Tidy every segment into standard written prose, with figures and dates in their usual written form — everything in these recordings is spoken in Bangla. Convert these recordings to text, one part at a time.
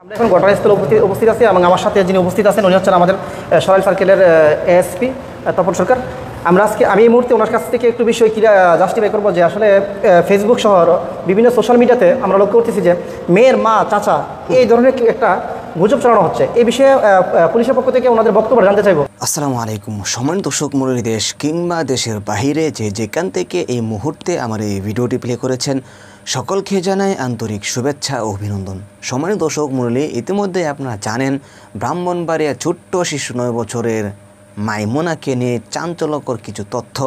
আমরা এখন ঘটনাস্থলে উপস্থিত আছি এবং আমার সাথে যিনি উপস্থিত আছেন উনি হচ্ছেন আমাদের সরাইল সার্কেলের এএসপি তপন সরকার। আমি এই মুহূর্তে ওনার কাছ থেকে একটু বিষয় জাস্টিফাই করবো যে আসলে ফেসবুক সহ বিভিন্ন সোশ্যাল মিডিয়াতে আমরা লক্ষ্য করতেছি যে মেয়ের মা চাচা এই ধরনের একটা গুজব ছড়ানো হচ্ছে। এই বিষয়ে পুলিশের পক্ষ থেকে ওনাদের বক্তব্য জানতে চাইব। আসসালামু আলাইকুম। সম্মানিত দর্শক মণ্ডলী, দেশ কিংবা দেশের বাহিরে যেখান থেকে এই মুহূর্তে আমার এই ভিডিওটি প্লে করেছেন সকলকে জানাই আন্তরিক শুভেচ্ছা ও অভিনন্দন। সম্মানিত দর্শক মণ্ডলী, ইতিমধ্যে আপনারা জানেন ব্রাহ্মণবাড়িয়া ছোট্ট শিশু 9 বছরের মাইমুনাকে নিয়ে চাঞ্চল্যকর কিছু তথ্য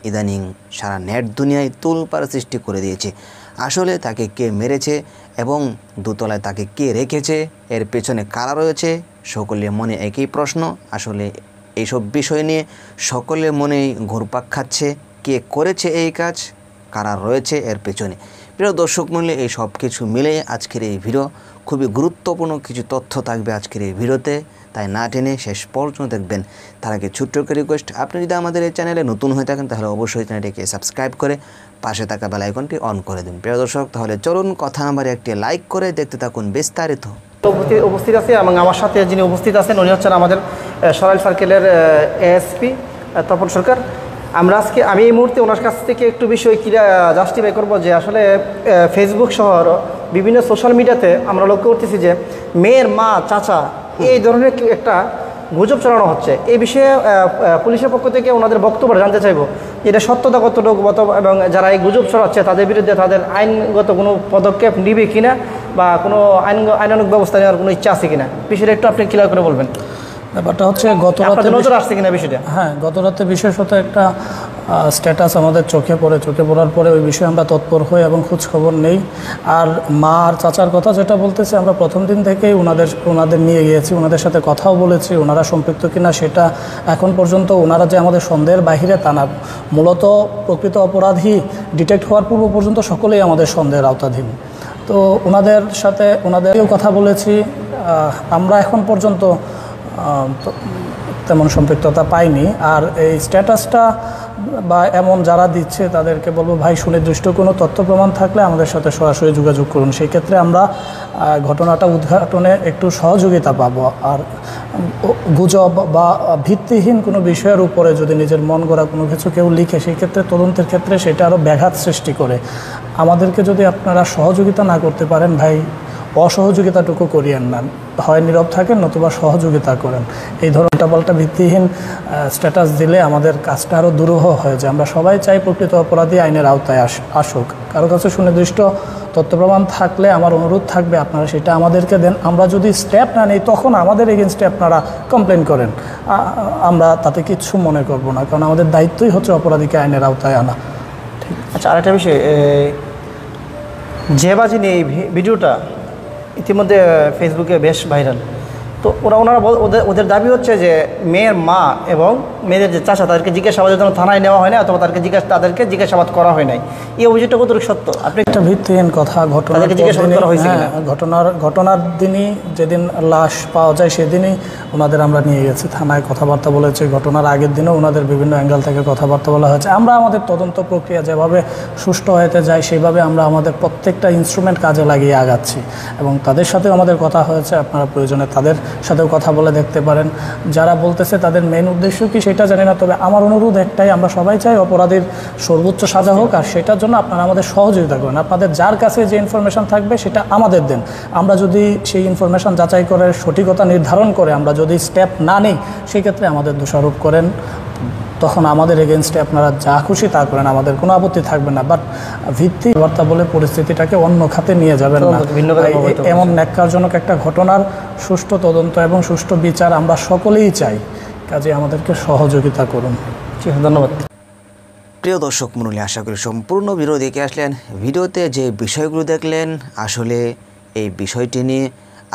ইদানিং সারা নেট দুনিয়ায় তোলপাড় সৃষ্টি করে দিয়েছে। আসলে তাকে কে মেরেছে এবং দোতলায় তাকে কে রেখেছে, এর পেছনে কারা রয়েছে, সকলের মনে একই প্রশ্ন। আসলে এইসব বিষয় নিয়ে সকলের মনেই ঘুরপাক খাচ্ছে, কে করেছে এই কাজ, কারা রয়েছে এর পেছনে। প্রিয় দর্শক মূল্যে এই সব কিছু মিলে আজকের এই ভিডিও, খুবই গুরুত্বপূর্ণ কিছু তথ্য থাকবে আজকের এই ভিডিওতে, তাই না টেনে শেষ পর্যন্ত দেখবেন। তার আগে ছোট্ট একটা রিকোয়েস্ট, আপনি যদি আমাদের এই চ্যানেলে নতুন হয়ে থাকেন তাহলে অবশ্যই চ্যানেলটিকে সাবস্ক্রাইব করে পাশে থাকা বেল আইকনটি অন করে দিন। প্রিয় দর্শক, তাহলে চলুন কথা নাম্বারে একটি লাইক করে দেখতে থাকুন বিস্তারিত। উপস্থিত আছি এবং আমার সাথে যিনি উপস্থিত আছেন উনি হচ্ছেন আমাদের সরাইল সার্কেলের এএসপি তপন সরকার। আমি এই মুহূর্তে ওনার কাছ থেকে একটু বিষয় জাস্টিফাই করবো যে আসলে ফেসবুক সহ বিভিন্ন সোশ্যাল মিডিয়াতে আমরা লক্ষ্য করতেছি যে মেয়ের মা চাচা এই ধরনের একটা গুজব ছড়ানো হচ্ছে। এই বিষয়ে পুলিশের পক্ষ থেকে ওনাদের বক্তব্য জানতে চাইব, এটা সত্যতা কতটুকু এবং যারা এই গুজব ছড়াচ্ছে তাদের বিরুদ্ধে তাদের আইনগত কোনো পদক্ষেপ নিবে কিনা বা কোনো আইনানুগ ব্যবস্থা নেওয়ার কোনো ইচ্ছা আছে কিনা, বিষয়টা একটু আপনি ক্লিয়ার করে বলবেন। ব্যাপারটা হচ্ছে গত রাতে বিশেষত একটা স্ট্যাটাস আমাদের চোখে পড়ার পরে ওই বিষয়ে আমরা তৎপর হই এবং খোঁজখবর নেই। আর মা আর চাচার কথা যেটা বলতেছে, আমরা প্রথম দিন থেকেই ওনাদের নিয়ে গিয়েছি, ওনাদের সাথে কথাও বলেছি। ওনারা সম্পৃক্ত কিনা সেটা এখন পর্যন্ত ওনারা যে আমাদের সন্দেহের বাহিরে তা না, মূলত প্রকৃত অপরাধী ডিটেক্ট হওয়ার পূর্ব পর্যন্ত সকলেই আমাদের সন্দেহের আওতাধীন। তো ওনাদেরও কথা বলেছি। আমরা এখন পর্যন্ত তেমন সম্পৃক্ততা পাইনি। আর এই স্ট্যাটাসটা বা এমন যারা দিচ্ছে তাদেরকে বলবো, ভাই সুনির্দিষ্ট কোনো তথ্য প্রমাণ থাকলে আমাদের সাথে সরাসরি যোগাযোগ করুন। সেই ক্ষেত্রে আমরা ঘটনাটা উদ্ঘাটনে একটু সহযোগিতা পাবো। আর গুজব বা ভিত্তিহীন কোনো বিষয়ের উপরে যদি নিজের মন গড়া কোনো কিছু কেউ লিখে, সেই ক্ষেত্রে তদন্তের ক্ষেত্রে সেটা আরও ব্যাঘাত সৃষ্টি করে। আমাদেরকে যদি আপনারা সহযোগিতা না করতে পারেন, ভাই অসহযোগিতাটুকু করিয়েন না, হয় নীরব থাকেন নতুবা সহযোগিতা করেন। এই ধরনের পাল্টা ভিত্তিহীন স্ট্যাটাস দিলে আমাদের কাজটা আরও দুরূহ হয়ে যায়। আমরা সবাই চাই প্রকৃত অপরাধী আইনের আওতায় আসুক। কারো কাছে সুনির্দিষ্ট তথ্য প্রমাণ থাকলে আমার অনুরোধ থাকবে আপনারা সেটা আমাদেরকে দেন। আমরা যদি স্টেপ না নিই তখন আমাদের এগেনস্টে আপনারা কমপ্লেন করেন, আমরা তাতে কিচ্ছু মনে করব না, কারণ আমাদের দায়িত্বই হচ্ছে অপরাধীকে আইনের আওতায় আনা। ঠিক আচ্ছা, আরেকটা বিষয়, যে বাজি নিয়ে এই ভিডিওটা ইতিমধ্যে ফেসবুকে বেশ ভাইরাল। তো ওনারা ওদের দাবি হচ্ছে যে মেয়ের মা এবং মেয়েদের যে চাচা তাদেরকে জিজ্ঞাসাবাদের জন্য থানায় নেওয়া হয় না, অথবা তাদেরকে জিজ্ঞাসাবাদ করা হয় নাই। এই অভিযোগটা কতটুকু সত্য? আপনি একটা ভিত্তিহীন কথা। ঘটনার দিনই যেদিন লাশ পাওয়া যায় সেদিনই ওনাদের আমরা নিয়ে গেছি থানায়, কথাবার্তা বলেছি। ঘটনার আগের দিনও ওনাদের বিভিন্ন অ্যাঙ্গেল থেকে কথাবার্তা বলা হয়েছে। আমরা আমাদের তদন্ত প্রক্রিয়া যেভাবে সুষ্ঠু হতে যায় সেইভাবে আমরা আমাদের প্রত্যেকটা ইনস্ট্রুমেন্ট কাজে লাগিয়ে আগাচ্ছি এবং তাদের সাথেও আমাদের কথা হয়েছে। আপনারা প্রয়োজনে তাদের সাথেও কথা বলে দেখতে পারেন। যারা বলতেছে তাদের মেইন উদ্দেশ্য কি সেটা জানি না, তবে আমার অনুরোধ একটাই, আমরা সবাই চাই অপরাধীর সর্বোচ্চ সাজা হোক। আর সেটার জন্য আপনারা আমাদের সহযোগিতা করেন। আপনাদের যার কাছে যে ইনফরমেশন থাকবে সেটা আমাদের দেন। আমরা যদি সেই ইনফরমেশন যাচাই করে সঠিকতা নির্ধারণ করে আমরা যদি স্টেপ না নিই, সেক্ষেত্রে আমাদের দোষারোপ করেন, তখন আমাদের এগেনস্টে আপনারা যা খুশি তা করেন, আমাদের কোনো আপত্তি থাকবে না। বাট ভিত্তি বার্তা বলে পরিস্থিতিটাকে অন্য খাতে নিয়ে যাবেন না। এমন ন্যাক্কারজনক একটা ঘটনার সুষ্ঠু তদন্ত এবং সুষ্ঠু বিচার আমরা সকলেই চাই, কাজে আমাদেরকে সহযোগিতা করুন। ধন্যবাদ। প্রিয় দর্শক মণ্ডলী, আশা করি সম্পূর্ণ ভিডিও দেখে আসলেন। ভিডিওতে যে বিষয়গুলো দেখলেন, আসলে এই বিষয়টি নিয়ে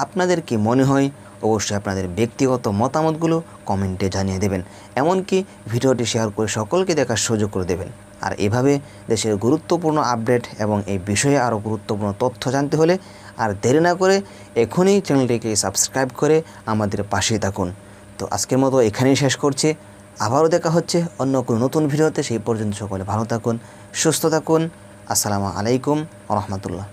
আপনাদের কি মনে হয় অবশ্যই আপনাদের ব্যক্তিগত মতামতগুলো কমেন্টে জানিয়ে দেবেন। এমনকি ভিডিওটি শেয়ার করে সকলকে দেখার সুযোগ করে দেবেন। আর এভাবে দেশের গুরুত্বপূর্ণ আপডেট এবং এই বিষয়ে আরও গুরুত্বপূর্ণ তথ্য জানতে হলে আর দেরি না করে এখনই চ্যানেলটিকে সাবস্ক্রাইব করে আমাদের পাশেই থাকুন। তো আজকের মতো এখানেই শেষ করছি। আবারও দেখা হচ্ছে অন্য কোনো নতুন ভিডিওতে। সেই পর্যন্ত সকলে ভালো থাকুন, সুস্থ থাকুন। আসসালামু আলাইকুম ওয়া রাহমাতুল্লাহ।